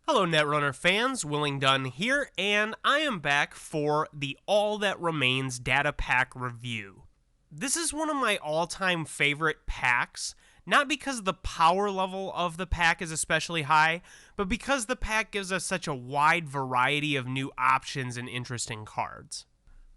Hello Netrunner fans, Willing Dunn here, and I am back for the All That Remains data pack review. This is one of my all-time favorite packs, not because the power level of the pack is especially high, but because the pack gives us such a wide variety of new options and interesting cards.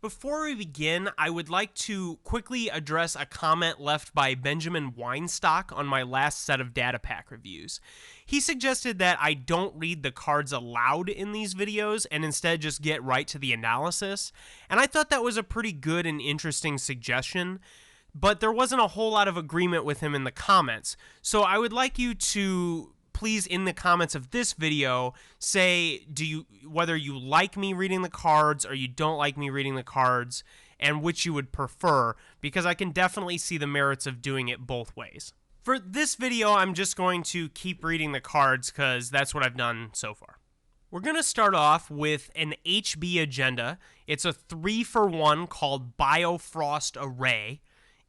Before we begin, I would like to quickly address a comment left by Benjamin Weinstock on my last set of data pack reviews. He suggested that I don't read the cards aloud in these videos and instead just get right to the analysis, and I thought that was a pretty good and interesting suggestion, but there wasn't a whole lot of agreement with him in the comments, so I would like you to please, in the comments of this video, say whether you like me reading the cards or you don't like me reading the cards, and which you would prefer, because I can definitely see the merits of doing it both ways. For this video, I'm just going to keep reading the cards because that's what I've done so far. We're going to start off with an HB agenda. It's a 3-for-1 called Biofrost Array.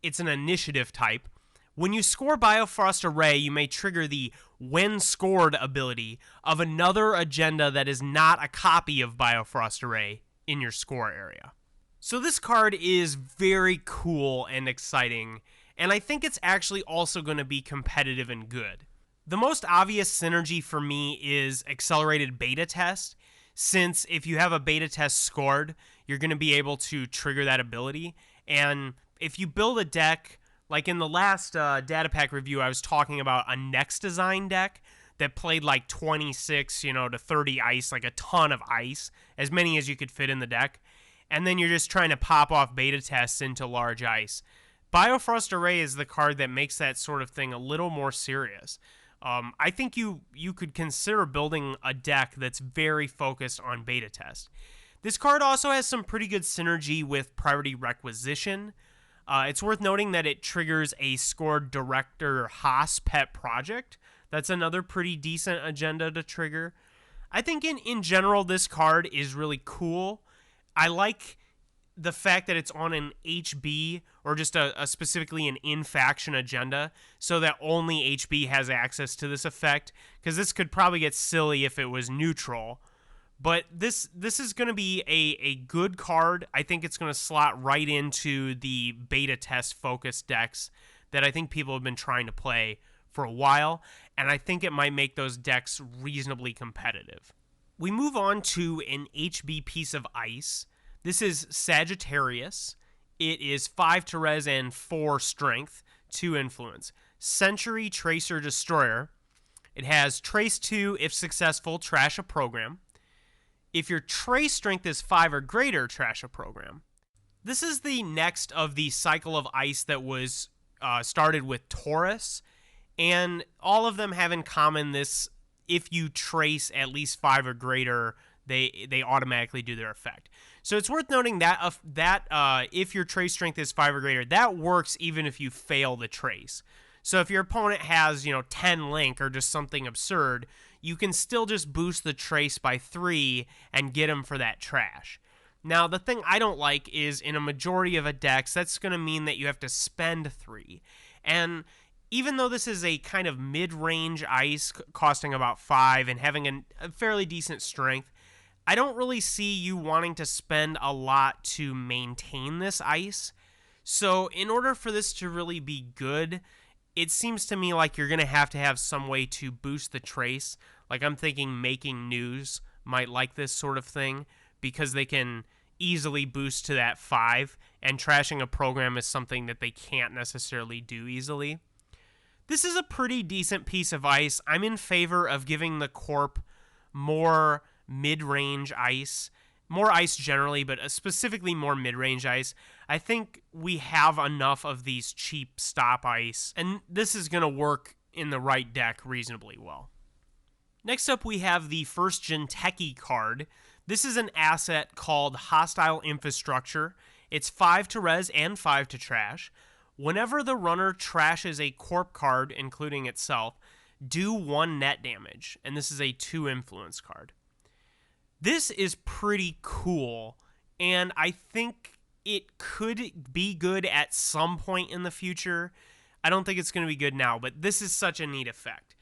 It's an initiative type. When you score Biofrost Array, you may trigger the When Scored ability of another agenda that is not a copy of Biofrost Array in your score area. So this card is very cool and exciting, and I think it's actually also going to be competitive and good. The most obvious synergy for me is Accelerated Beta Test, since if you have a beta test scored, you're going to be able to trigger that ability, and if you build a deck, like in the last data pack review, I was talking about a Next Design deck that played like 26, to 30 ice, like a ton of ice, as many as you could fit in the deck. And then you're just trying to pop off beta tests into large ice. Biofrost Array is the card that makes that sort of thing a little more serious. I think you could consider building a deck that's very focused on beta test. This card also has some pretty good synergy with Priority Requisition. It's worth noting that it triggers a scored Director Haas pet project. That's another pretty decent agenda to trigger. I think in general, this card is really cool. I like the fact that it's on an HB, or just a specifically an in-faction agenda, so that only HB has access to this effect, because this could probably get silly if it was neutral. But this is going to be a good card. I think it's going to slot right into the beta test focused decks that I think people have been trying to play for a while, and I think it might make those decks reasonably competitive. We move on to an HB piece of ice. This is Sagittarius. It is 5 to res and 4 strength, 2 influence. Century Tracer Destroyer. It has Trace 2 if successful, trash a program. If your trace strength is 5 or greater, trash a program. This is the next of the cycle of ice that was started with Taurus, and all of them have in common this: if you trace at least 5 or greater, they automatically do their effect. So it's worth noting that if your trace strength is 5 or greater, that works even if you fail the trace. So if your opponent has 10 link or just something absurd, you can still just boost the trace by 3 and get him for that trash. Now, the thing I don't like is in a majority of decks, that's going to mean that you have to spend 3. And even though this is a kind of mid-range ice costing about 5 and having a fairly decent strength, I don't really see you wanting to spend a lot to maintain this ice. So in order for this to really be good, it seems to me like you're going to have some way to boost the trace. Like, I'm thinking Making News might like this sort of thing, because they can easily boost to that 5, and trashing a program is something that they can't necessarily do easily. This is a pretty decent piece of ice. I'm in favor of giving the Corp more mid-range ice. More ice generally, but specifically more mid-range ice. I think we have enough of these cheap stop ice, and this is going to work in the right deck reasonably well. Next up, we have the first Jinteki card. This is an asset called Hostile Infrastructure. It's 5 to res and 5 to trash. Whenever the runner trashes a Corp card, including itself, do 1 net damage, and this is a 2 influence card. This is pretty cool, and I think it could be good at some point in the future. I don't think it's going to be good now, but this is such a neat effect.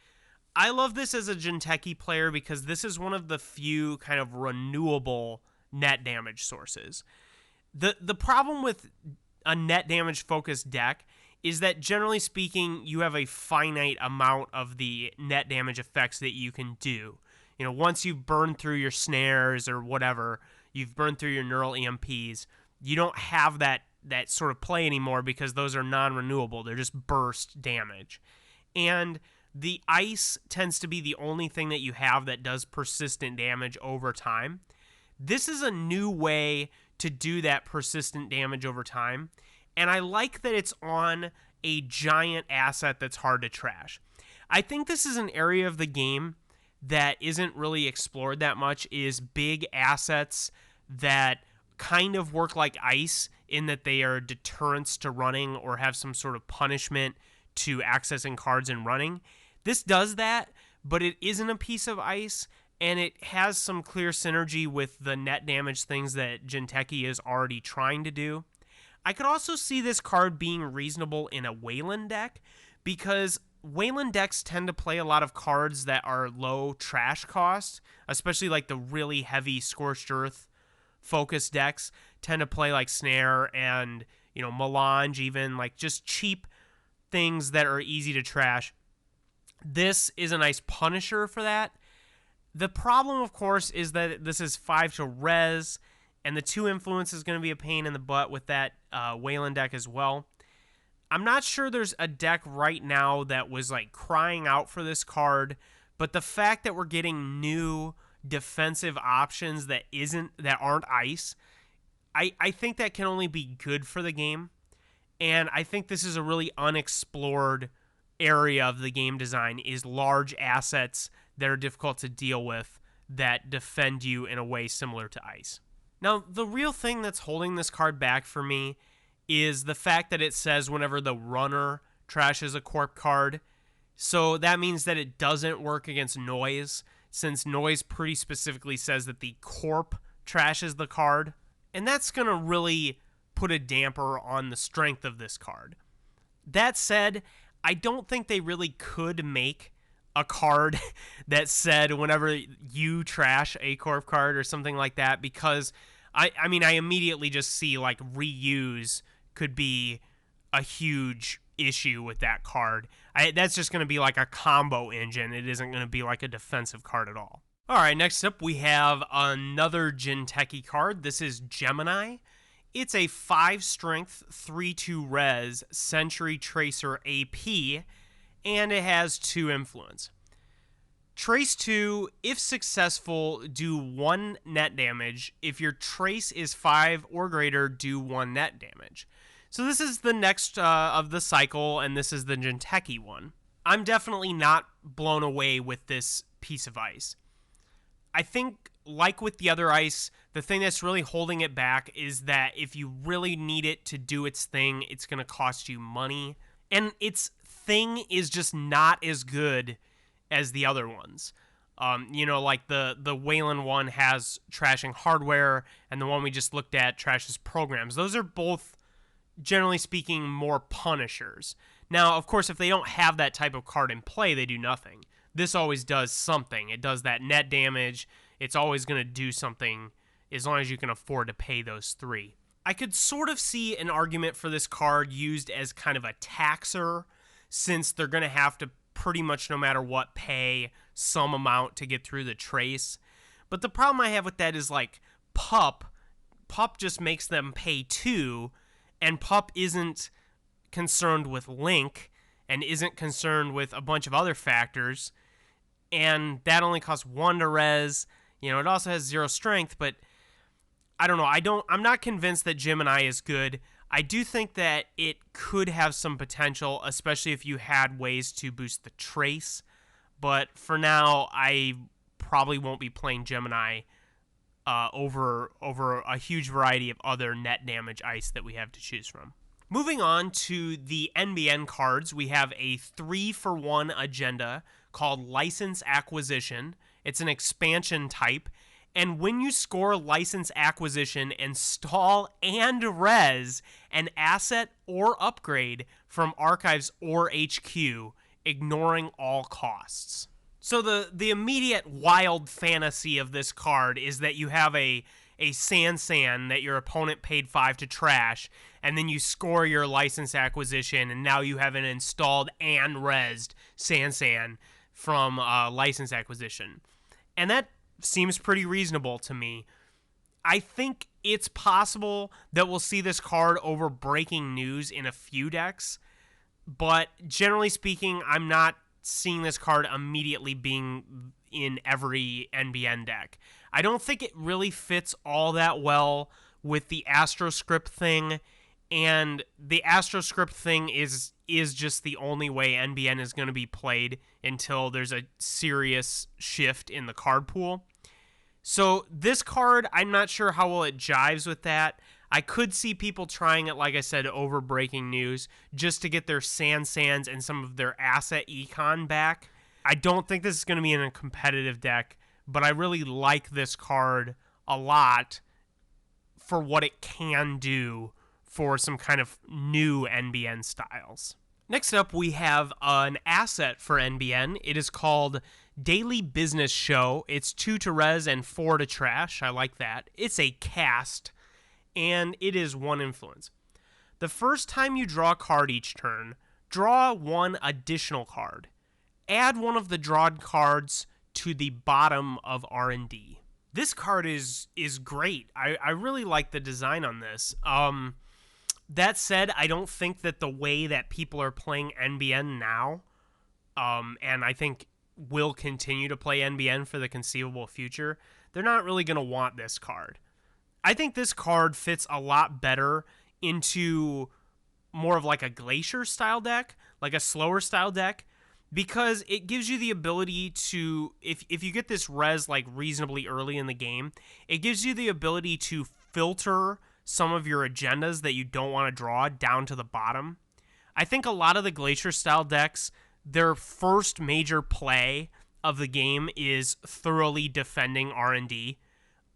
I love this as a Jinteki player because this is one of the few kind of renewable net damage sources. The problem with a net damage focused deck is that generally speaking, you have a finite amount of the net damage effects that you can do. You know, once you've burned through your snares or whatever, you've burned through your neural EMPs, you don't have that sort of play anymore because those are non-renewable. They're just burst damage. And the ice tends to be the only thing that you have that does persistent damage over time. This is a new way to do that persistent damage over time, and I like that it's on a giant asset that's hard to trash. I think this is an area of the game that isn't really explored that much, is big assets that kind of work like ice in that they are deterrents to running or have some sort of punishment to accessing cards and running. This does that, but it isn't a piece of ice, and it has some clear synergy with the net damage things that Jinteki is already trying to do. I could also see this card being reasonable in a Weyland deck, because Weyland decks tend to play a lot of cards that are low trash cost, especially like the really heavy Scorched Earth focused decks tend to play like Snare and, you know, Melange, even like just cheap things that are easy to trash. This is a nice punisher for that. The problem, of course, is that this is 5 to res, and the 2 influence is going to be a pain in the butt with that Weyland deck as well. I'm not sure there's a deck right now that was like crying out for this card, but the fact that we're getting new defensive options that aren't ice, I think that can only be good for the game. And I think this is a really unexplored area of the game design, is large assets that are difficult to deal with that defend you in a way similar to ice. Now, the real thing that's holding this card back for me is the fact that it says whenever the runner trashes a Corp card. So that means that it doesn't work against noise, since noise pretty specifically says that the Corp trashes the card. And that's going to really put a damper on the strength of this card. That said, I don't think they really could make a card that said whenever you trash a Corp card or something like that, because I immediately just see like reuse could be a huge issue with that card. That's just going to be like a combo engine. It isn't going to be like a defensive card at all. All right, next up we have another Jinteki card. This is Gemini. It's a 5 strength, 3/2 res Sentry Tracer AP, and it has 2 influence. Trace 2, if successful, do 1 net damage. If your trace is 5 or greater, do 1 net damage. So this is the next of the cycle, and this is the Jinteki one. I'm definitely not blown away with this piece of ice. I think, like with the other ice, the thing that's really holding it back is that if you really need it to do its thing, it's going to cost you money. And its thing is just not as good as the other ones. Like the Weyland one has trashing hardware, and the one we just looked at trashes programs. Those are both, generally speaking, more punishers. Now, of course, if they don't have that type of card in play, they do nothing. This always does something. It does that net damage. It's always going to do something as long as you can afford to pay those 3. I could sort of see an argument for this card used as kind of a taxer, since they're going to have to pretty much no matter what pay some amount to get through the trace. But the problem I have with that is like Pup just makes them pay 2, and Pup isn't concerned with Link and isn't concerned with a bunch of other factors, and that only costs 1 to res. You know, it also has 0 strength, but I don't know. I'm not convinced that Gemini is good. I do think that it could have some potential, especially if you had ways to boost the trace. But for now, I probably won't be playing Gemini over a huge variety of other net damage ice that we have to choose from. Moving on to the NBN cards, we have a 3-for-1 agenda called License Acquisition. It's an expansion type, and when you score License Acquisition, install and res an asset or upgrade from Archives or HQ, ignoring all costs. So the immediate wild fantasy of this card is that you have a San that your opponent paid 5 to trash, and then you score your license acquisition, and now you have an installed and rezzed San from license acquisition. And that seems pretty reasonable to me. I think it's possible that we'll see this card over breaking news in a few decks, but generally speaking, I'm not seeing this card immediately being in every NBN deck. I don't think it really fits all that well with the Astroscript thing, and the Astroscript thing is just the only way NBN is going to be played until there's a serious shift in the card pool. So this card, I'm not sure how well it jives with that. I could see people trying it, like I said, over breaking news, just to get their Sans and some of their asset econ back. I don't think this is going to be in a competitive deck, but I really like this card a lot for what it can do for some kind of new NBN styles. Next up, we have an asset for NBN. It is called Daily Business Show. It's 2 to res and 4 to trash. I like that. It's a cast, and it is 1 influence. The first time you draw a card each turn, draw 1 additional card. Add one of the drawed cards to the bottom of R&D. This card is great. I really like the design on this. That said, I don't think that the way that people are playing NBN now, and I think will continue to play NBN for the conceivable future, they're not really going to want this card. I think this card fits a lot better into more of like a Glacier style deck, like a slower style deck, because it gives you the ability to, if you get this res like reasonably early in the game, it gives you the ability to filter some of your agendas that you don't want to draw down to the bottom. I think a lot of the Glacier style decks, their first major play of the game is thoroughly defending R&D.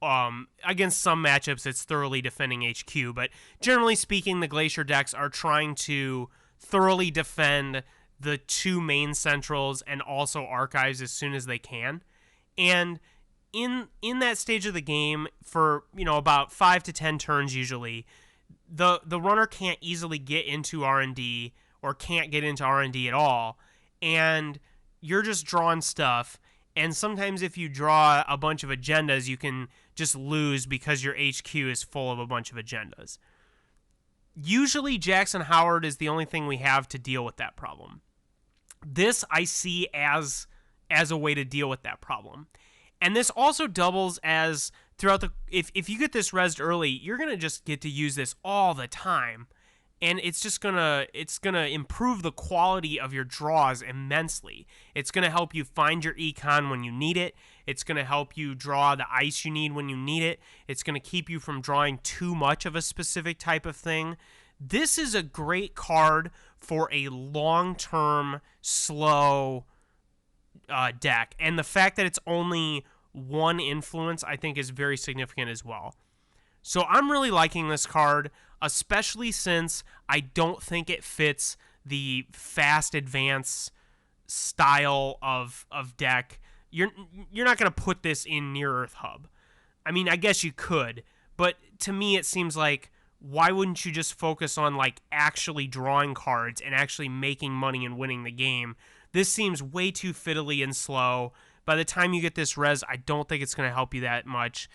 Against some matchups, it's thoroughly defending HQ, but generally speaking, the Glacier decks are trying to thoroughly defend the 2 main centrals and also archives as soon as they can. And in that stage of the game, for about 5 to 10 turns usually, the runner can't easily get into R&D or can't get into R&D at all, and you're just drawing stuff. And sometimes if you draw a bunch of agendas, you can just lose because your HQ is full of a bunch of agendas. Usually Jackson Howard is the only thing we have to deal with that problem. This I see as a way to deal with that problem. And this also doubles as throughout the... If you get this rezzed early, you're going to just get to use this all the time. And it's just going to improve the quality of your draws immensely. It's going to help you find your econ when you need it. It's going to help you draw the ice you need when you need it. It's going to keep you from drawing too much of a specific type of thing. This is a great card for a long-term, slow deck. And the fact that it's only 1 influence, I think, is very significant as well. So I'm really liking this card, especially since I don't think it fits the fast advance style of deck. You're not going to put this in Near Earth Hub. I mean, I guess you could, but to me it seems like, why wouldn't you just focus on like actually drawing cards and actually making money and winning the game? This seems way too fiddly and slow. By the time you get this res, I don't think it's going to help you that much.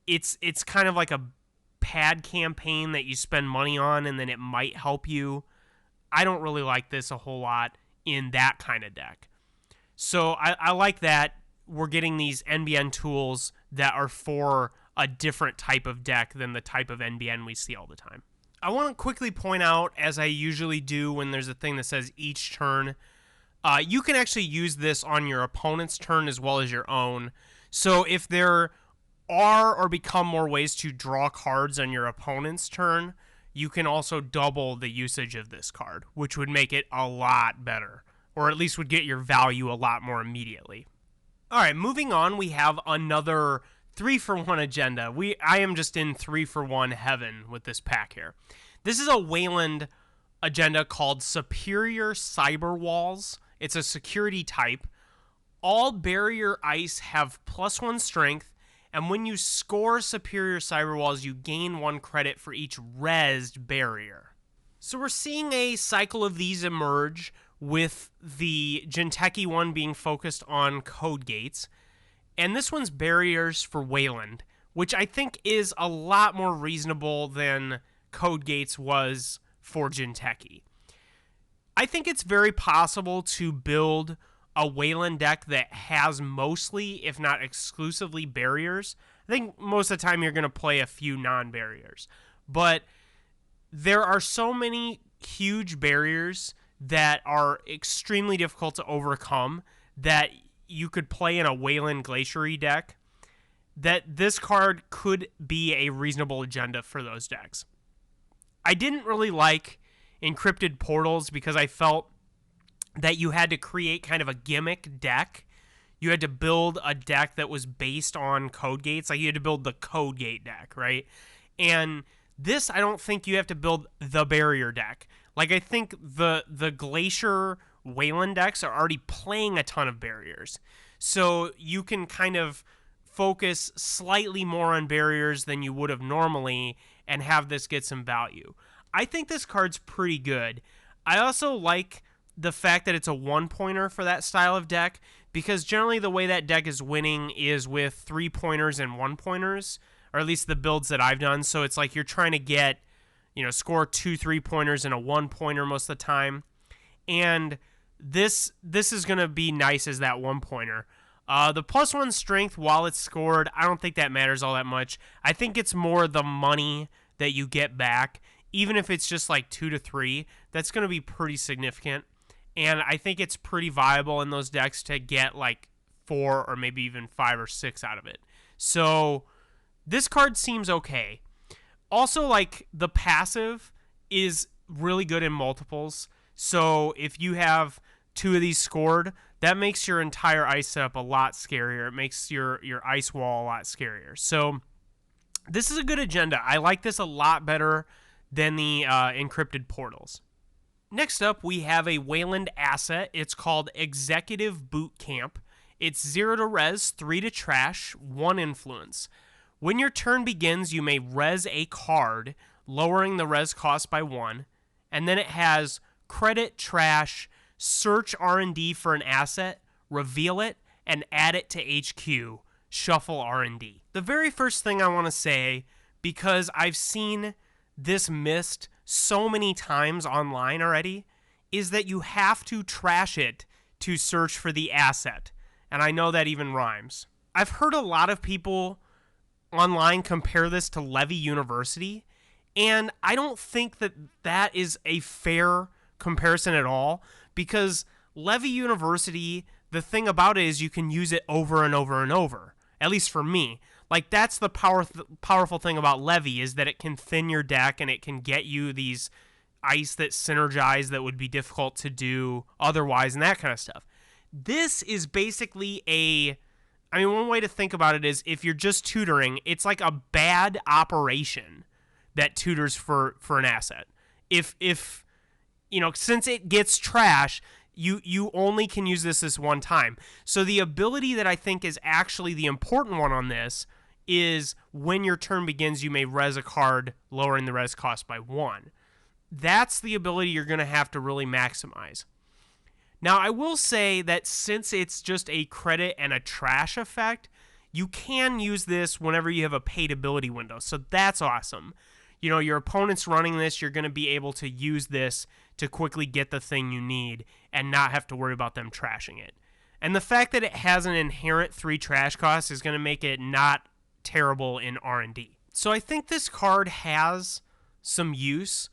It's kind of like a pad campaign that you spend money on and then it might help you. I don't really like this a whole lot in that kind of deck. So I like that we're getting these NBN tools that are for a different type of deck than the type of NBN we see all the time. I want to quickly point out, as I usually do when there's a thing that says each turn, you can actually use this on your opponent's turn as well as your own. So if there are or become more ways to draw cards on your opponent's turn, you can also double the usage of this card, which would make it a lot better, or at least would get your value a lot more immediately. All right, moving on, we have another 3-for-1 agenda. I am just in 3-for-1 heaven with this pack here. This is a Weyland agenda called Superior Cyber Walls. It's a security type. All barrier ice have +1 strength, and when you score superior cyberwalls, you gain 1 credit for each rezzed barrier. So we're seeing a cycle of these emerge, with the Jinteki one being focused on code gates, and this one's barriers for Weyland, which I think is a lot more reasonable than code gates was for Jinteki. I think it's very possible to build a Weyland deck that has mostly, if not exclusively, barriers. I think most of the time you're going to play a few non-barriers, but there are so many huge barriers that are extremely difficult to overcome that you could play in a Weyland Glaciary deck, that this card could be a reasonable agenda for those decks. I didn't really like Encrypted Portals because I felt that you had to create kind of a gimmick deck. You had to build a deck that was based on code gates. Like, you had to build the code gate deck, right? And this, I don't think you have to build the barrier deck. Like, I think the Glacier Weyland decks are already playing a ton of barriers. So you can kind of focus slightly more on barriers than you would have normally and have this get some value. I think this card's pretty good. I also like the fact that it's a 1-pointer for that style of deck, because generally the way that deck is winning is with 3-pointers and 1-pointers, or at least the builds that I've done. So it's like you're trying to get, score 2 3-pointers and a 1-pointer most of the time. And this is going to be nice as that 1-pointer. The +1 strength, while it's scored, I don't think that matters all that much. I think it's more the money that you get back. Even if it's just like 2 to 3, that's going to be pretty significant. And I think it's pretty viable in those decks to get like 4 or maybe even 5 or 6 out of it. So this card seems okay. Also, like, the passive is really good in multiples. So if you have 2 of these scored, that makes your entire ice setup a lot scarier. It makes your ice wall a lot scarier. So this is a good agenda. I like this a lot better than the Encrypted Portals. Next up, we have a Weyland asset. It's called Executive Bootcamp. It's 0 to res, 3 to trash, 1 influence. When your turn begins, you may res a card, lowering the res cost by 1. And then it has credit, trash, search R&D for an asset, reveal it, and add it to HQ, shuffle R&D. The very first thing I want to say, because I've seen this missed so many times online already, is that you have to trash it to search for the asset. And I know that even rhymes. I've heard a lot of people online compare this to Levy University, and I don't think that that is a fair comparison at all, because Levy University, the thing about it is you can use it over and over and over, at least for me. Like, that's the powerful thing about Levy, is that it can thin your deck and it can get you these ice that synergize that would be difficult to do otherwise and that kind of stuff. This is basically one way to think about it is, if you're just tutoring, it's like a bad operation that tutors for an asset. If since it gets trash, you only can use this one time. So the ability that I think is actually the important one on this is, when your turn begins, you may res a card, lowering the res cost by 1. That's the ability you're going to have to really maximize. Now, I will say that since it's just a credit and a trash effect, you can use this whenever you have a paid ability window. So that's awesome. Your opponent's running this, you're going to be able to use this to quickly get the thing you need and not have to worry about them trashing it. And the fact that it has an inherent 3 trash cost is going to make it not terrible in R&D. So I think this card has some use,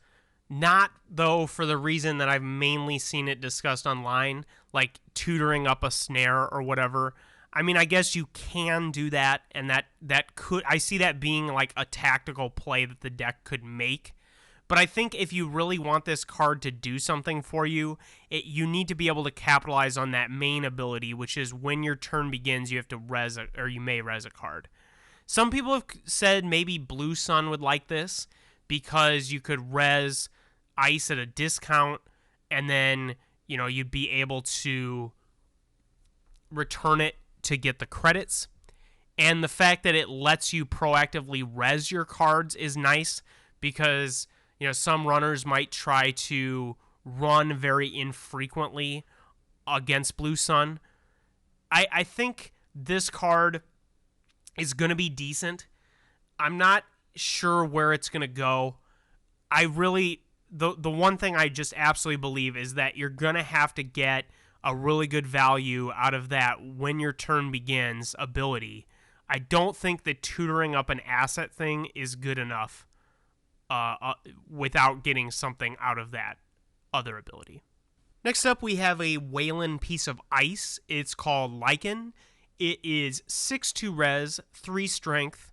not, though, for the reason that I've mainly seen it discussed online, like tutoring up a snare or whatever. I mean, I guess you can do that, and that could, I see that being like a tactical play that the deck could make. But I think if you really want this card to do something for you, you need to be able to capitalize on that main ability, which is when your turn begins, you have to you may res a card. Some people have said maybe Blue Sun would like this, because you could res ice at a discount, and then you'd be able to return it to get the credits. And the fact that it lets you proactively res your cards is nice because, some runners might try to run very infrequently against Blue Sun. I think this card is going to be decent. I'm not sure where it's going to go. The one thing I just absolutely believe is that you're going to have to get a really good value out of that when your turn begins ability. I don't think that tutoring up an asset thing is good enough without getting something out of that other ability. Next up, we have a Weyland piece of ice. It's called Lichen. It is 6-2 res, 3 strength,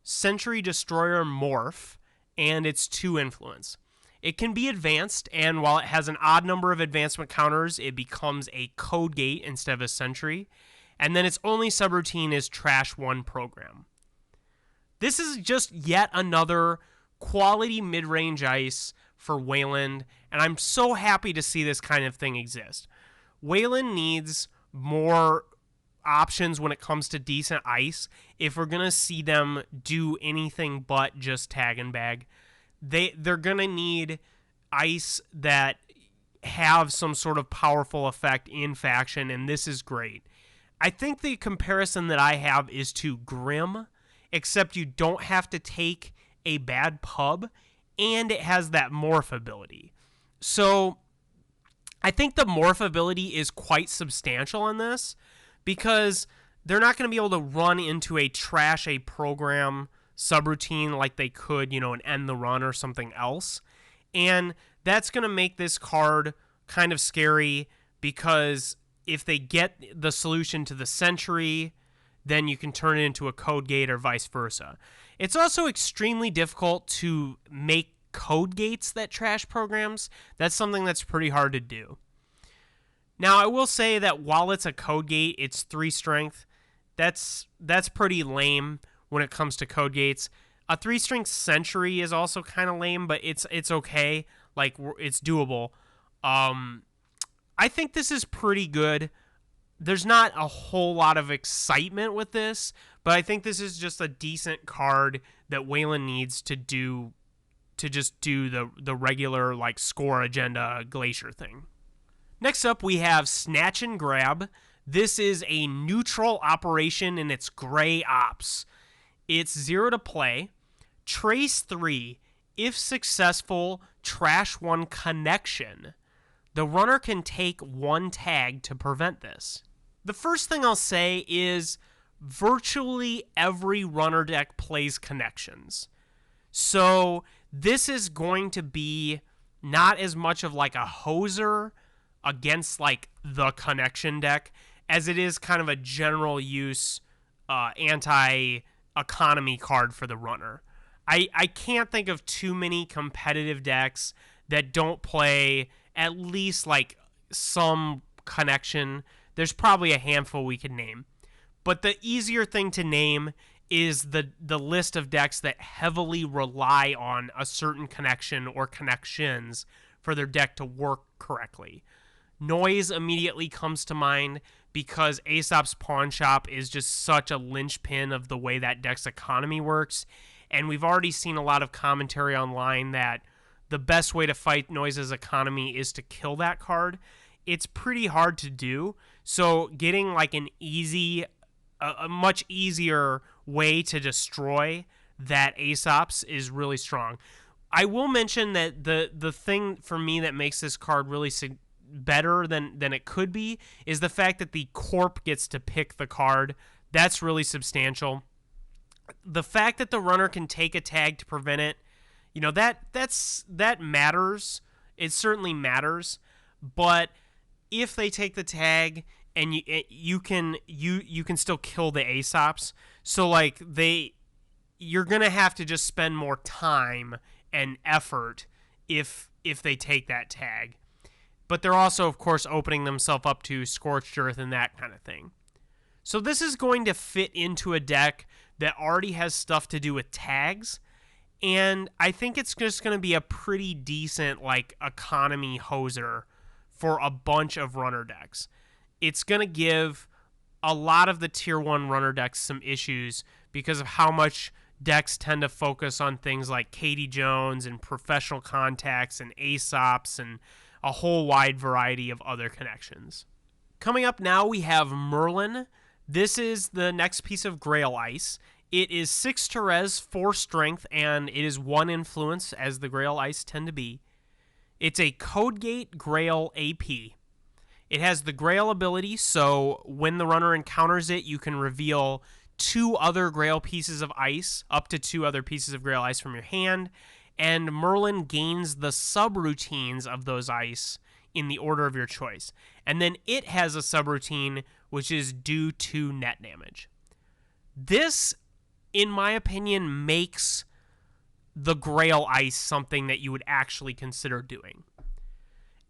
Century Destroyer morph, and it's 2 influence. It can be advanced, and while it has an odd number of advancement counters, it becomes a code gate instead of a sentry. And then its only subroutine is Trash 1 program. This is just yet another quality mid-range ice for Weyland, and I'm so happy to see this kind of thing exist. Weyland needs more options when it comes to decent ice if we're going to see them do anything but just tag and bag. They're going to need ice that have some sort of powerful effect in faction, and this is great. I think the comparison that I have is to Grim, except you don't have to take a bad pub, and it has that morph ability. So I think the morph ability is quite substantial in this, because they're not going to be able to run into a trash a program subroutine like they could, and end the run or something else. And that's going to make this card kind of scary, because if they get the solution to the Sentry, then you can turn it into a code gate or vice versa. It's also extremely difficult to make code gates that trash programs. That's something that's pretty hard to do. Now, I will say that while it's a code gate, it's 3 strength. That's pretty lame when it comes to code gates. A 3 strength Sentry is also kind of lame, but it's okay. Like, it's doable. I think this is pretty good. There's not a whole lot of excitement with this, but I think this is just a decent card that Weyland needs to just do the regular score agenda glacier thing. Next up, we have Snatch-and-Grab. This is a neutral operation and it's gray ops. It's 0 to play. Trace 3. If successful, trash 1 connection. The runner can take 1 tag to prevent this. The first thing I'll say is virtually every runner deck plays connections. So this is going to be not as much of a hoser against the connection deck as it is kind of a general use anti-economy card for the runner. I can't think of too many competitive decks that don't play at least some connection. There's probably a handful we could name. But the easier thing to name is the list of decks that heavily rely on a certain connection or connections for their deck to work correctly. Noise immediately comes to mind because Aesop's Pawn Shop is just such a linchpin of the way that deck's economy works. And we've already seen a lot of commentary online that the best way to fight Noise's economy is to kill that card. It's pretty hard to do. So getting a much easier way to destroy that Aesop's is really strong. I will mention that the thing for me that makes this card really better than it could be is the fact that the Corp gets to pick the card. That's really substantial. The fact that the runner can take a tag to prevent it, that matters. It certainly matters. But if they take the tag and you can still kill the Aesop's, so you're gonna have to just spend more time and effort if they take that tag. But they're also, of course, opening themselves up to Scorched Earth and that kind of thing. So this is going to fit into a deck that already has stuff to do with tags, and I think it's just going to be a pretty decent economy hoser for a bunch of runner decks. It's going to give a lot of the tier 1 runner decks some issues because of how much decks tend to focus on things like Katie Jones and professional contacts and Aesops and a whole wide variety of other connections. Coming up now, we have Merlin. This is the next piece of Grail Ice. It is 6 to res, 4 strength, and it is 1 influence, as the Grail Ice tend to be. It's a Code Gate Grail AP. It has the Grail ability, so when the runner encounters it, you can reveal 2 other Grail pieces of ice, up to 2 other pieces of Grail Ice from your hand, and Merlin gains the subroutines of those ice in the order of your choice. And then it has a subroutine which is due to net damage. This, in my opinion, makes the Grail Ice something that you would actually consider doing.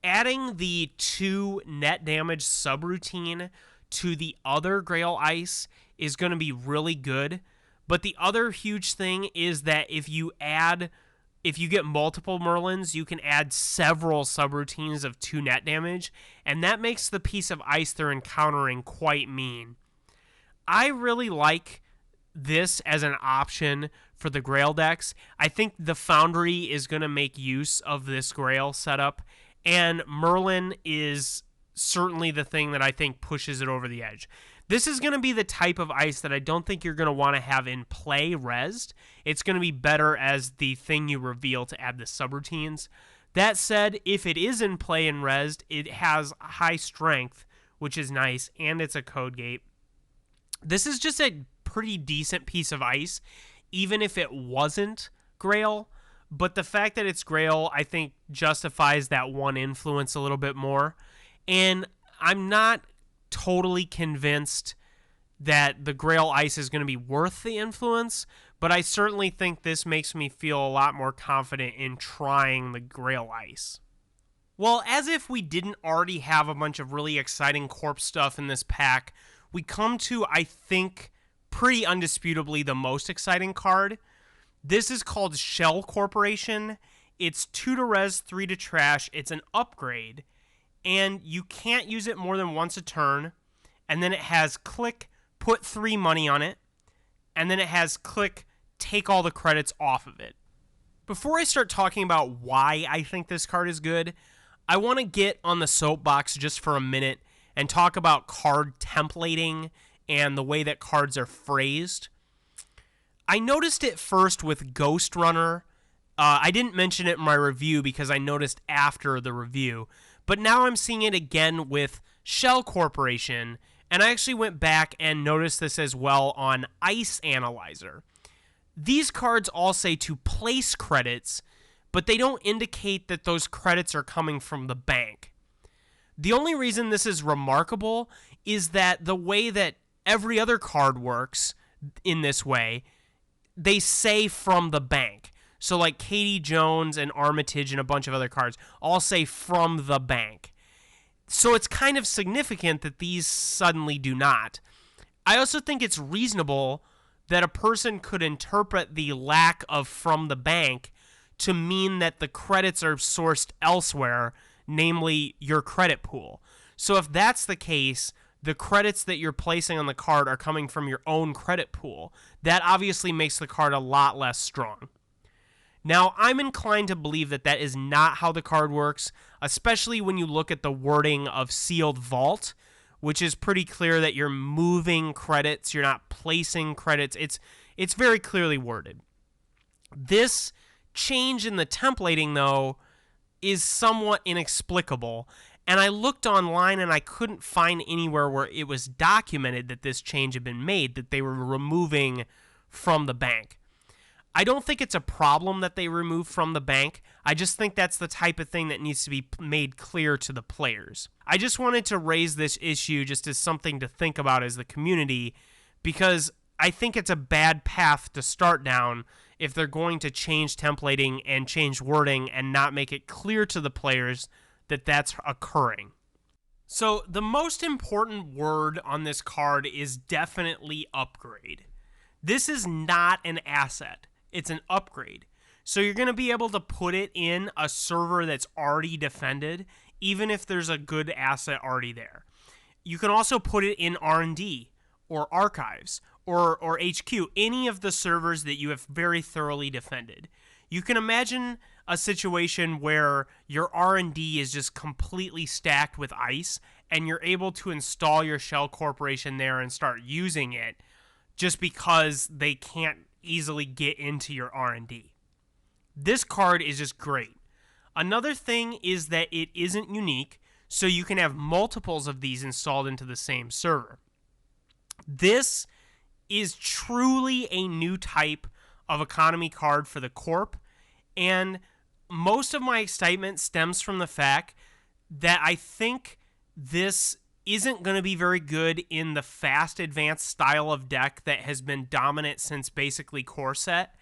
Adding the 2 net damage subroutine to the other Grail Ice is going to be really good, but the other huge thing is that if you get multiple Merlins, you can add several subroutines of 2 net damage, and that makes the piece of ice they're encountering quite mean. I really like this as an option for the Grail decks. I think the Foundry is going to make use of this Grail setup, and Merlin is certainly the thing that I think pushes it over the edge. This is going to be the type of ice that I don't think you're going to want to have in play resed. It's going to be better as the thing you reveal to add the subroutines. That said, if it is in play and resed, it has high strength, which is nice, and it's a Code Gate. This is just a pretty decent piece of ice, even if it wasn't Grail. But the fact that it's Grail, I think, justifies that 1 influence a little bit more. And I'm not totally convinced that the Grail Ice is going to be worth the influence, but I certainly think this makes me feel a lot more confident in trying the Grail Ice. Well, as if we didn't already have a bunch of really exciting Corp stuff in this pack, we come to, I think, pretty undisputably the most exciting card. This is called Shell Corporation. It's 2 to res, 3 to trash. It's an upgrade, and you can't use it more than once a turn. And then it has click, put 3 money on it, and then it has click, take all the credits off of it. Before I start talking about why I think this card is good, I want to get on the soapbox just for a minute and talk about card templating and the way that cards are phrased. I noticed it first with Ghost Runner. I didn't mention it in my review because I noticed after the review, but now I'm seeing it again with Shell Corporation, and I actually went back and noticed this as well on Ice Analyzer. These cards all say to place credits, but they don't indicate that those credits are coming from the bank. The only reason this is remarkable is that the way that every other card works in this way, they say from the bank. So like Katie Jones and Armitage and a bunch of other cards all say from the bank. So it's kind of significant that these suddenly do not. I also think it's reasonable that a person could interpret the lack of from the bank to mean that the credits are sourced elsewhere, namely your credit pool. So if that's the case, the credits that you're placing on the card are coming from your own credit pool. That obviously makes the card a lot less strong. Now, I'm inclined to believe that that is not how the card works, especially when you look at the wording of Sealed Vault, which is pretty clear that you're moving credits, you're not placing credits. It's very clearly worded. This change in the templating, though, is somewhat inexplicable. And I looked online and I couldn't find anywhere where it was documented that this change had been made, that they were removing from the bank. I don't think it's a problem that they remove from the bank. I just think that's the type of thing that needs to be made clear to the players. I just wanted to raise this issue just as something to think about as the community, because I think it's a bad path to start down if they're going to change templating and change wording and not make it clear to the players that that's occurring. So the most important word on this card is definitely upgrade. This is not an asset. It's an upgrade. So you're going to be able to put it in a server that's already defended, even if there's a good asset already there. You can also put it in R&D or archives or HQ, any of the servers that you have very thoroughly defended. You can imagine a situation where your R&D is just completely stacked with ice and you're able to install your shell corporation there and start using it just because they can't easily get into your R&D. This card is just great. Another thing is that it isn't unique, so you can have multiples of these installed into the same server. This is truly a new type of economy card for the Corp, and most of my excitement stems from the fact that I think this isn't going to be very good in the fast advanced style of deck that has been dominant since basically Core Set,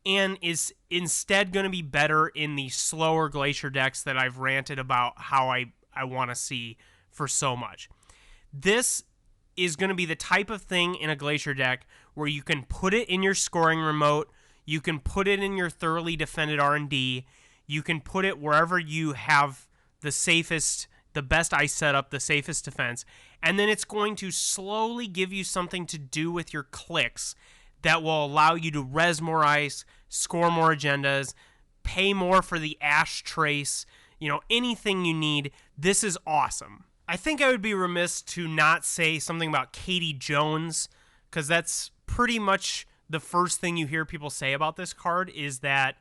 and is instead going to be better in the slower Glacier decks that I've ranted about how I want to see for so much. This is going to be the type of thing in a Glacier deck where you can put it in your scoring remote, you can put it in your thoroughly defended R&D, you can put it wherever you have the safest, the best ice setup, the safest defense, and then it's going to slowly give you something to do with your clicks that will allow you to res more ice, score more agendas, pay more for the Ash Trace, anything you need. This is awesome. I think I would be remiss to not say something about Katie Jones, because that's pretty much the first thing you hear people say about this card is that,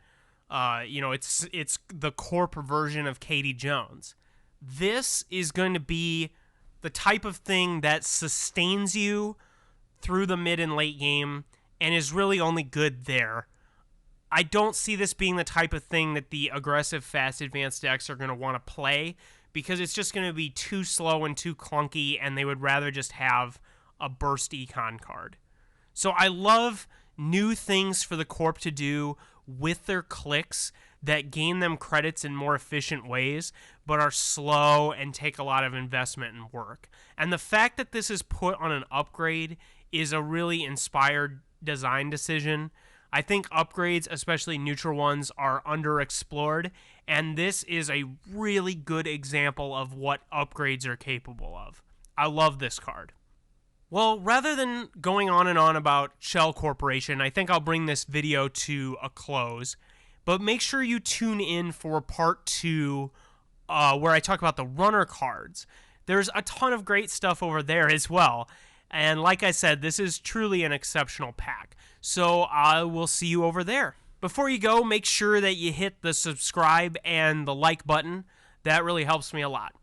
it's the Corp version of Katie Jones. This is going to be the type of thing that sustains you through the mid and late game and is really only good there. I don't see this being the type of thing that the aggressive fast advanced decks are going to want to play because it's just going to be too slow and too clunky, and they would rather just have a burst econ card. So I love new things for the Corp to do with their clicks that gain them credits in more efficient ways, but are slow and take a lot of investment and work. And the fact that this is put on an upgrade is a really inspired design decision. I think upgrades, especially neutral ones, are underexplored, and this is a really good example of what upgrades are capable of. I love this card. Well, rather than going on and on about Shell Corporation, I think I'll bring this video to a close, but make sure you tune in for part 2 where I talk about the runner cards. There's a ton of great stuff over there as well. And like I said, this is truly an exceptional pack. So I will see you over there. Before you go, make sure that you hit the subscribe and the like button. That really helps me a lot.